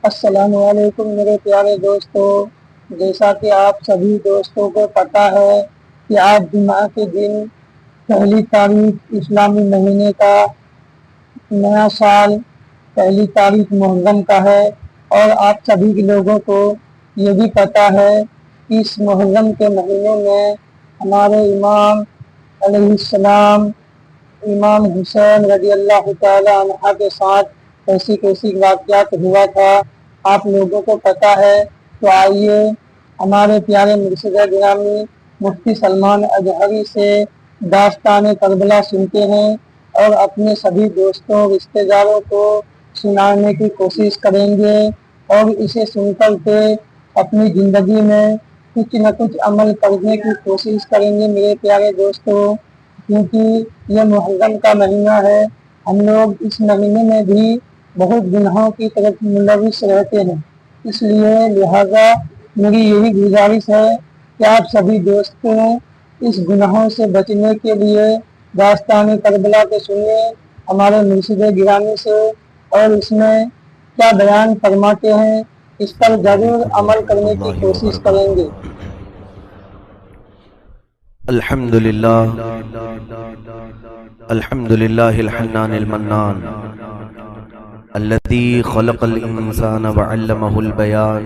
السلام علیکم میرے پیارے دوستوں، جیسا کہ آپ سبھی دوستوں کو پتہ ہے کہ آج جمعہ کے دن پہلی تاریخ اسلامی مہینے کا نیا سال پہلی تاریخ محرم کا ہے، اور آپ سبھی لوگوں کو یہ بھی پتہ ہے کہ اس محرم کے مہینے میں ہمارے امام علیہ السلام امام حسین رضی اللہ تعالی عنہ کے ساتھ کیسی واقعات ہوا تھا آپ لوگوں کو پتہ ہے۔ تو آئیے ہمارے پیارے مرشد گرامی مفتی سلمان اظہری سے داستان کربلا سنتے ہیں اور اپنے سبھی دوستوں رشتہ داروں کو سنانے کی کوشش کریں گے، اور اسے سن کر کے اپنی زندگی میں کچھ نہ کچھ عمل کرنے کی کوشش کریں گے میرے پیارے دوستوں، کیونکہ یہ محرم کا مہینہ ہے۔ ہم لوگ اس مہینے میں بھی بہت گناہوں کی طرف ملوث رہتے ہیں، اس لیے لہذا میری یہی گزارش ہے کہ آپ سبھی دوستوں اس گناہوں سے بچنے کے لیے داستان کربلا کو سنیں ہمارے مرشد گرامی سے، اور اس میں کیا بیان فرماتے ہیں اس پر السلام ضرور علیکم عمل ورحمۃ کرنے کی اللہ کوشش کریں وبرکاتہ۔ گے۔ الحمد للہ الحمد للہ الحنان المنان الذي خلق الإنسان وعلمه البيان،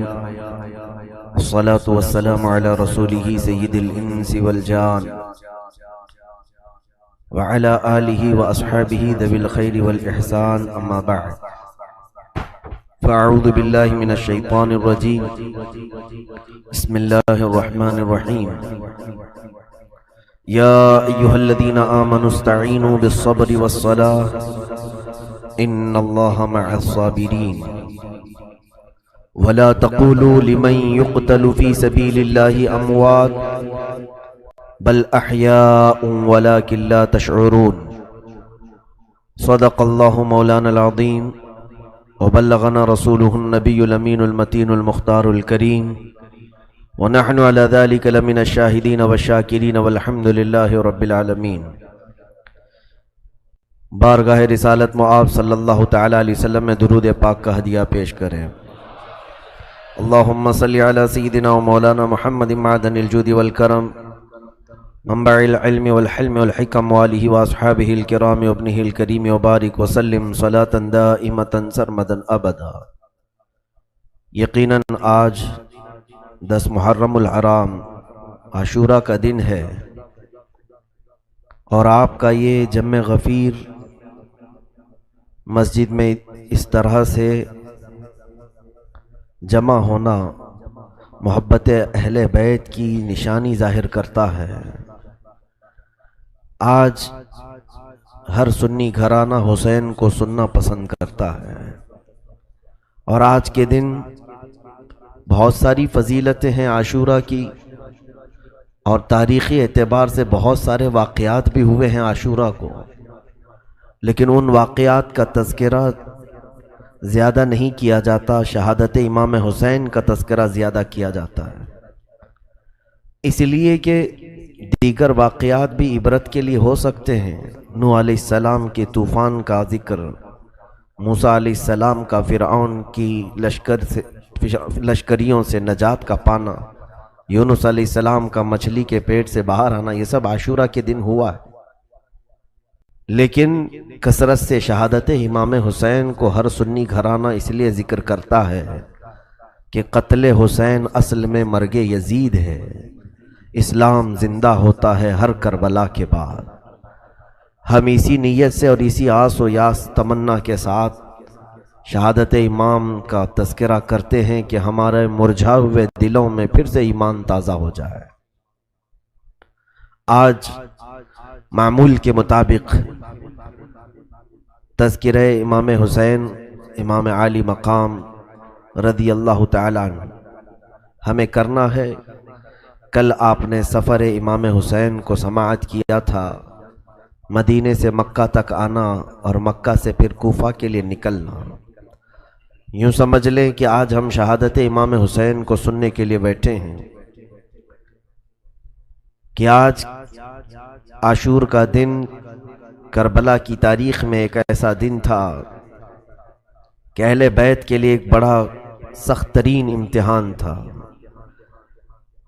الصلاة والسلام على رسوله سيد الإنس والجان وعلى آله وأصحابه ذوي الخير والإحسان، أما بعد، فأعوذ بالله من الشيطان الرجيم، بسم الله الرحمن الرحيم، يا أيها الذين آمنوا استعينوا بالصبر والصلاة إن الله مع الصابرين، ولا تقولوا لمن يقتل في سبيل الله أموات بل أحياء ولكن لا تشعرون، صدق الله مولانا العظيم وبلغنا رسوله النبي الأمين المتين المختار الكريم، ونحن على ذلك لمن الشاهدين والشاكرين والحمد لله رب العالمين۔ بارگاہ رسالت معاب صلی اللہ تعالی علیہ وسلم میں درود پاک کا ہدیہ پیش کریں۔ اللہم صلی علی سیدنا و مولانا محمد معدن الجود والکرم، منبع العلم والحلم والحکم، وآلہ واصحابہ الکرام وابنہ الکریم، وبارک وسلم صلاة دائمة سرمدا ابدا۔ یقیناً آج 10 محرم الحرام عاشورہ کا دن ہے، اور آپ کا یہ جمع غفیر مسجد میں اس طرح سے جمع ہونا محبت اہل بیت کی نشانی ظاہر کرتا ہے۔ آج ہر سنی گھرانہ حسین کو سننا پسند کرتا ہے، اور آج کے دن بہت ساری فضیلتیں ہیں عاشورہ کی، اور تاریخی اعتبار سے بہت سارے واقعات بھی ہوئے ہیں عاشورہ کو، لیکن ان واقعات کا تذکرہ زیادہ نہیں کیا جاتا، شہادت امام حسین کا تذکرہ زیادہ کیا جاتا ہے، اس لیے کہ دیگر واقعات بھی عبرت کے لیے ہو سکتے ہیں۔ نوح علیہ السلام کے طوفان کا ذکر، موسیٰ علیہ السلام کا فرعون کی لشکریوں سے نجات کا پانا، یونس علیہ السلام کا مچھلی کے پیٹ سے باہر آنا، یہ سب عاشورہ کے دن ہوا ہے۔ لیکن کثرت سے شہادت امام حسین کو ہر سنی گھرانہ اس لیے ذکر کرتا ہے کہ قتل حسین اصل میں مرگ یزید ہے، اسلام زندہ ہوتا ہے ہر کربلا کے بعد۔ ہم اسی نیت سے اور اسی آس و یاس تمنا کے ساتھ شہادت امام کا تذکرہ کرتے ہیں کہ ہمارے مرجھائے ہوئے دلوں میں پھر سے ایمان تازہ ہو جائے۔ آج معمول کے مطابق تذکرہ امام حسین امام عالی مقام رضی اللہ تعالیٰ عنہ ہمیں کرنا ہے۔ کل آپ نے سفر امام حسین کو سماعت کیا تھا، مدینے سے مکہ تک آنا اور مکہ سے پھر کوفہ کے لیے نکلنا۔ یوں سمجھ لیں کہ آج ہم شہادت امام حسین کو سننے کے لیے بیٹھے ہیں کہ آج عاشور کا دن کربلا کی تاریخ میں ایک ایسا دن تھا کہ اہل بیت کے لیے ایک بڑا سخت ترین امتحان تھا،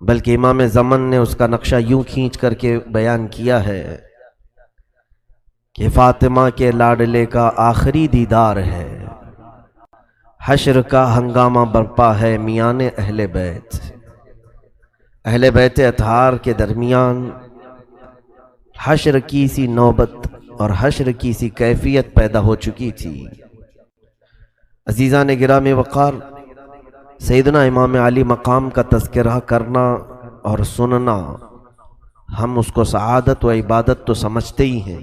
بلکہ امام زمن نے اس کا نقشہ یوں کھینچ کر کے بیان کیا ہے کہ فاطمہ کے لاڈلے کا آخری دیدار ہے، حشر کا ہنگامہ برپا ہے میان اہل بیت۔ اہل بیت اطہار کے درمیان حشر کی سی نوبت اور حشر کی سی کیفیت پیدا ہو چکی تھی۔ عزیزان گرامی وقار، سیدنا امام علی مقام کا تذکرہ کرنا اور سننا، ہم اس کو سعادت و عبادت تو سمجھتے ہی ہیں،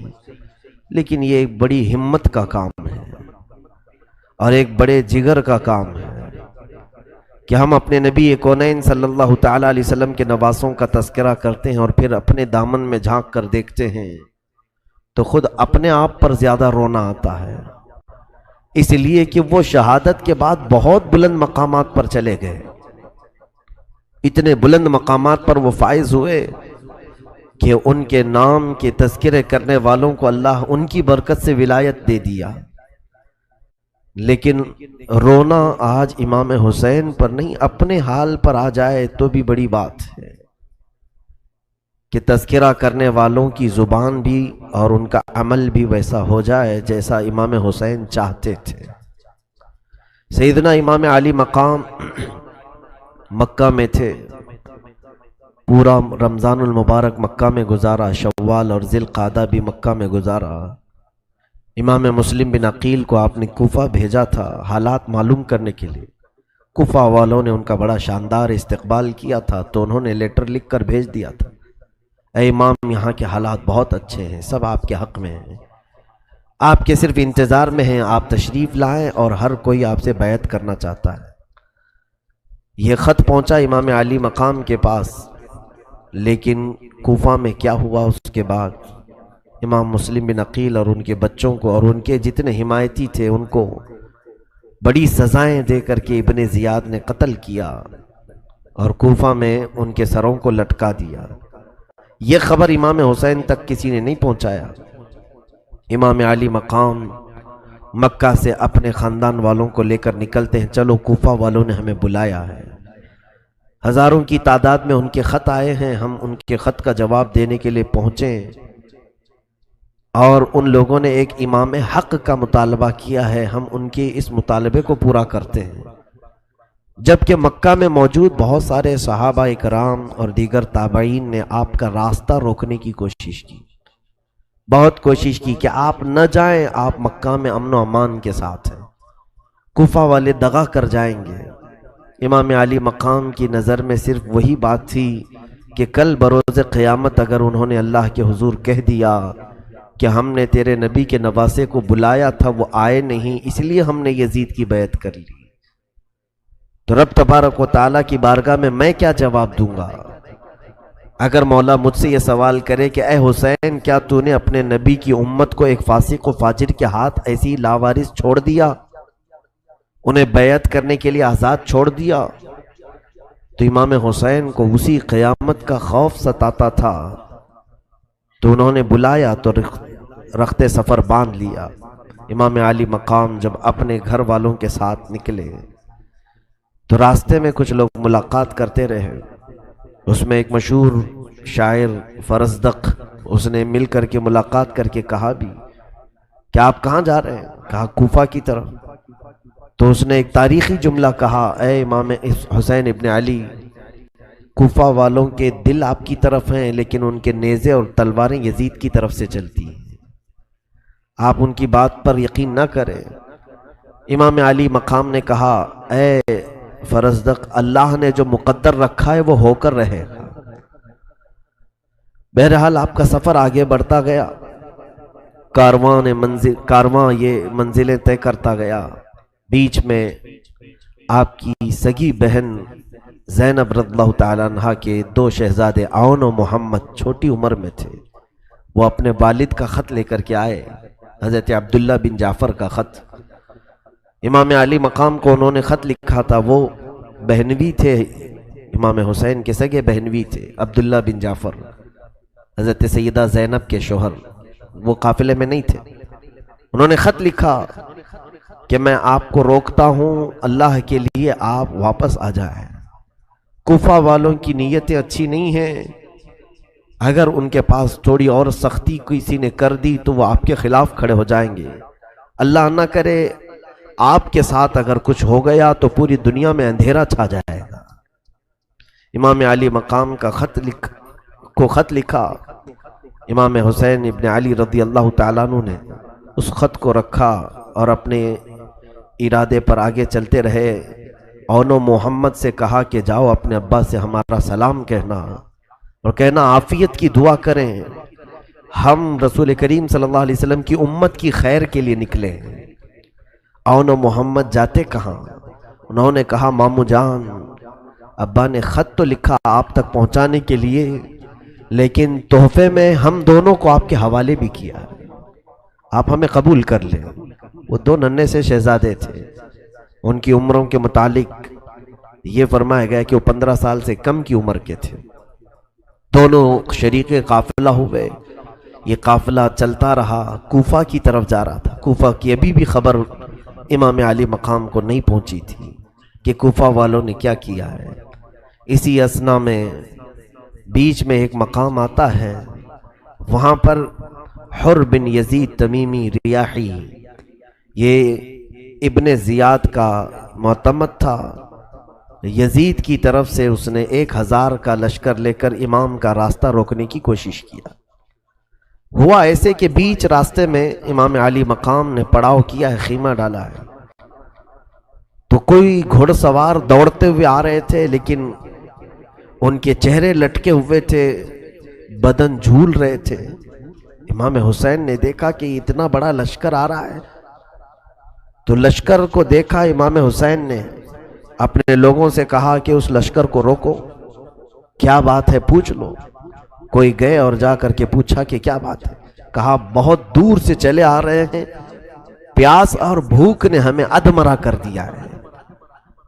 لیکن یہ ایک بڑی ہمت کا کام ہے اور ایک بڑے جگر کا کام ہے کہ ہم اپنے نبی کونین صلی اللہ تعالیٰ علیہ وسلم کے نواسوں کا تذکرہ کرتے ہیں اور پھر اپنے دامن میں جھانک کر دیکھتے ہیں تو خود اپنے آپ پر زیادہ رونا آتا ہے، اس لیے کہ وہ شہادت کے بعد بہت بلند مقامات پر چلے گئے، اتنے بلند مقامات پر وہ فائز ہوئے کہ ان کے نام کے تذکرے کرنے والوں کو اللہ ان کی برکت سے ولایت دے دیا۔ لیکن رونا آج امام حسین پر نہیں، اپنے حال پر آ جائے تو بھی بڑی بات ہے کہ تذکرہ کرنے والوں کی زبان بھی اور ان کا عمل بھی ویسا ہو جائے جیسا امام حسین چاہتے تھے۔ سیدنا امام علی مقام مکہ میں تھے، پورا رمضان المبارک مکہ میں گزارا، شوال اور ذی القعدہ بھی مکہ میں گزارا۔ امام مسلم بن عقیل کو آپ نے کوفہ بھیجا تھا حالات معلوم کرنے کے لیے۔ کوفہ والوں نے ان کا بڑا شاندار استقبال کیا تھا، تو انہوں نے لیٹر لکھ کر بھیج دیا تھا، اے امام یہاں کے حالات بہت اچھے ہیں، سب آپ کے حق میں ہیں، آپ کے صرف انتظار میں ہیں، آپ تشریف لائیں اور ہر کوئی آپ سے بیعت کرنا چاہتا ہے۔ یہ خط پہنچا امام علی مقام کے پاس، لیکن کوفہ میں کیا ہوا اس کے بعد، امام مسلم بن عقیل اور ان کے بچوں کو اور ان کے جتنے حمایتی تھے ان کو بڑی سزائیں دے کر کے ابن زیاد نے قتل کیا اور کوفہ میں ان کے سروں کو لٹکا دیا۔ یہ خبر امام حسین تک کسی نے نہیں پہنچایا۔ امام علی مقام مکہ سے اپنے خاندان والوں کو لے کر نکلتے ہیں، چلو کوفہ والوں نے ہمیں بلایا ہے، ہزاروں کی تعداد میں ان کے خط آئے ہیں، ہم ان کے خط کا جواب دینے کے لیے پہنچے اور ان لوگوں نے ایک امام حق کا مطالبہ کیا ہے، ہم ان کے اس مطالبے کو پورا کرتے ہیں۔ جبکہ مکہ میں موجود بہت سارے صحابہ اکرام اور دیگر تابعین نے آپ کا راستہ روکنے کی کوشش کی، بہت کوشش کی کہ آپ نہ جائیں، آپ مکہ میں امن و امان کے ساتھ ہیں، کوفہ والے دغا کر جائیں گے۔ امام علی مقام کی نظر میں صرف وہی بات تھی کہ کل بروز قیامت اگر انہوں نے اللہ کے حضور کہہ دیا کہ ہم نے تیرے نبی کے نواسے کو بلایا تھا، وہ آئے نہیں، اس لیے ہم نے یزید کی بیعت کر لی، تو رب تبارک و تعالیٰ کی بارگاہ میں کیا جواب دوں گا؟ اگر مولا مجھ سے یہ سوال کرے کہ اے حسین کیا تو نے اپنے نبی کی امت کو ایک فاسق و فاجر کے ہاتھ ایسی لاوارث چھوڑ دیا، انہیں بیعت کرنے کے لیے آزاد چھوڑ دیا، تو امام حسین کو اسی قیامت کا خوف ستاتا تھا، تو انہوں نے بلایا تو رخت سفر باندھ لیا۔ امام علی مقام جب اپنے گھر والوں کے ساتھ نکلے تو راستے میں کچھ لوگ ملاقات کرتے رہے، اس میں ایک مشہور شاعر فرزدق، اس نے مل کر کے ملاقات کر کے کہا بھی کہ آپ کہاں جا رہے ہیں؟ کہا کوفہ کی طرف۔ تو اس نے ایک تاریخی جملہ کہا، اے امام حسین ابن علی، کوفہ والوں کے دل آپ کی طرف ہیں لیکن ان کے نیزے اور تلواریں یزید کی طرف سے چلتی ہیں، آپ ان کی بات پر یقین نہ کریں۔ امام علی مقام نے کہا، اے فرزدق، اللہ نے جو مقدر رکھا ہے وہ ہو کر رہے گا۔ بہرحال آپ کا سفر آگے بڑھتا گیا، کارواں یہ منزلیں طے کرتا گیا۔ بیچ میں آپ کی سگی بہن زینب رضی اللہ تعالیٰ عنہ کے دو شہزادے عون و محمد چھوٹی عمر میں تھے، وہ اپنے والد کا خط لے کر کے آئے، حضرت عبداللہ بن جعفر کا خط۔ امام علی مقام کو انہوں نے خط لکھا تھا، وہ بہنوی تھے، امام حسین کے سگے بہنوی تھے، عبداللہ بن جعفر حضرت سیدہ زینب کے شوہر، وہ قافلے میں نہیں تھے۔ انہوں نے خط لکھا کہ میں آپ کو روکتا ہوں اللہ کے لیے آپ واپس آ جائیں۔ کوفہ والوں کی نیتیں اچھی نہیں ہیں، اگر ان کے پاس تھوڑی اور سختی کسی نے کر دی تو وہ آپ کے خلاف کھڑے ہو جائیں گے۔ اللہ نہ کرے آپ کے ساتھ اگر کچھ ہو گیا تو پوری دنیا میں اندھیرا چھا جائے گا۔ امام علی مقام کا خط لکھا، امام حسین ابن علی رضی اللہ تعالیٰ عنہ نے اس خط کو رکھا اور اپنے ارادے پر آگے چلتے رہے۔ اونو محمد سے کہا کہ جاؤ اپنے ابا سے ہمارا سلام کہنا اور کہنا عافیت کی دعا کریں، ہم رسول کریم صلی اللہ علیہ وسلم کی امت کی خیر کے لیے نکلے۔ اونو محمد جاتے کہاں؟ انہوں نے کہا مامو جان، ابا نے خط تو لکھا آپ تک پہنچانے کے لیے، لیکن تحفے میں ہم دونوں کو آپ کے حوالے بھی کیا، آپ ہمیں قبول کر لیں۔ وہ دو ننھے سے شہزادے تھے، ان کی عمروں کے متعلق یہ فرمایا گیا کہ وہ 15 سال سے کم کی عمر کے تھے۔ دونوں شریک قافلہ ہوئے، یہ قافلہ چلتا رہا، کوفہ کی طرف جا رہا تھا۔ کوفہ کی ابھی بھی خبر امام علی مقام کو نہیں پہنچی تھی کہ کوفہ والوں نے کیا کیا ہے۔ اسی اثنا میں بیچ میں ایک مقام آتا ہے، وہاں پر حر بن یزید تمیمی ریاحی، یہ ابن زیاد کا معتمد تھا، یزید کی طرف سے اس نے 1000 کا لشکر لے کر امام کا راستہ روکنے کی کوشش کیا۔ ہوا ایسے کہ بیچ راستے میں امام علی مقام نے پڑاؤ کیا ہے، خیمہ ڈالا ہے، تو کوئی گھڑ سوار دوڑتے ہوئے آ رہے تھے، لیکن ان کے چہرے لٹکے ہوئے تھے، بدن جھول رہے تھے۔ امام حسین نے دیکھا کہ اتنا بڑا لشکر آ رہا ہے، تو لشکر کو دیکھا امام حسین نے اپنے لوگوں سے کہا کہ اس لشکر کو روکو، کیا بات ہے پوچھ لو۔ کوئی گئے اور جا کر کے پوچھا کہ کیا بات ہے، کہا بہت دور سے چلے آ رہے ہیں، پیاس اور بھوک نے ہمیں ادمرا کر دیا ہے۔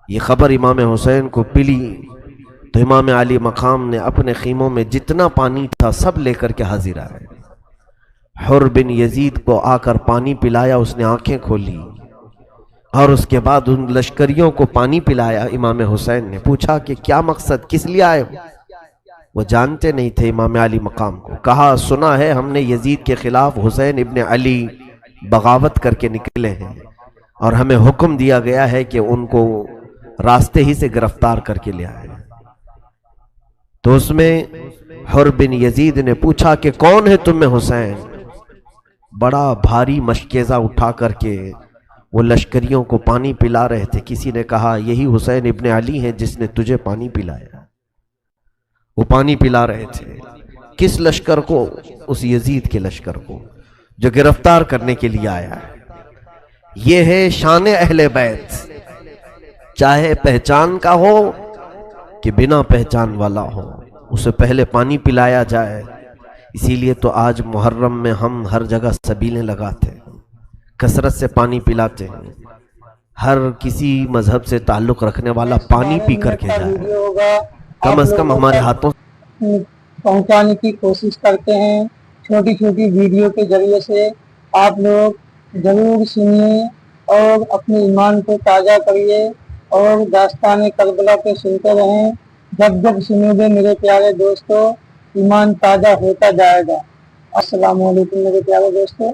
یہ خبر امام حسین کو پلی تو امام علی مقام نے اپنے خیموں میں جتنا پانی تھا سب لے کر کے حاضر آئے۔ حر بن یزید کو آ کر پانی پلایا، اس نے آنکھیں کھولی اور اس کے بعد ان لشکریوں کو پانی پلایا۔ امام حسین نے پوچھا کہ کیا مقصد، کس لیے آئے ہو؟ وہ جانتے نہیں تھے امام علی مقام کو۔ کہا سنا ہے ہم نے یزید کے خلاف حسین ابن علی بغاوت کر کے نکلے ہیں، اور ہمیں حکم دیا گیا ہے کہ ان کو راستے ہی سے گرفتار کر کے لے آئے۔ تو اس میں حر بن یزید نے پوچھا کہ کون ہے تم میں حسین؟ بڑا بھاری مشکیزہ اٹھا کر کے وہ لشکریوں کو پانی پلا رہے تھے۔ کسی نے کہا یہی حسین ابن علی ہیں جس نے تجھے پانی پلایا۔ وہ پانی پلا رہے تھے کس لشکر کو؟ اس یزید کے لشکر کو جو گرفتار کرنے کے لیے آیا ہے۔ یہ ہے شان اہل بیت، چاہے پہچان کا ہو کہ بنا پہچان والا ہو، اسے پہلے پانی پلایا جائے۔ اسی لیے تو آج محرم میں ہم ہر جگہ سبیلیں لگاتے ہیں، کثرت سے پانی پلاتے ہیں، ہر کسی مذہب سے تعلق رکھنے والا پانی پی کر کے جائے، کم از کم ہمارے ہاتھوں پہنچانے کی کوشش کرتے ہیں۔ چھوٹی چھوٹی ویڈیو کے ذریعے سے آپ لوگ ضرور سنیے اور اپنے ایمان کو تازہ کریے اور داستان کربلا کے سنتے رہیں۔ جب جب سنو گے میرے پیارے دوستو، ایمان تازہ ہوتا جائے گا۔ السلام علیکم میرے پیارے دوستو۔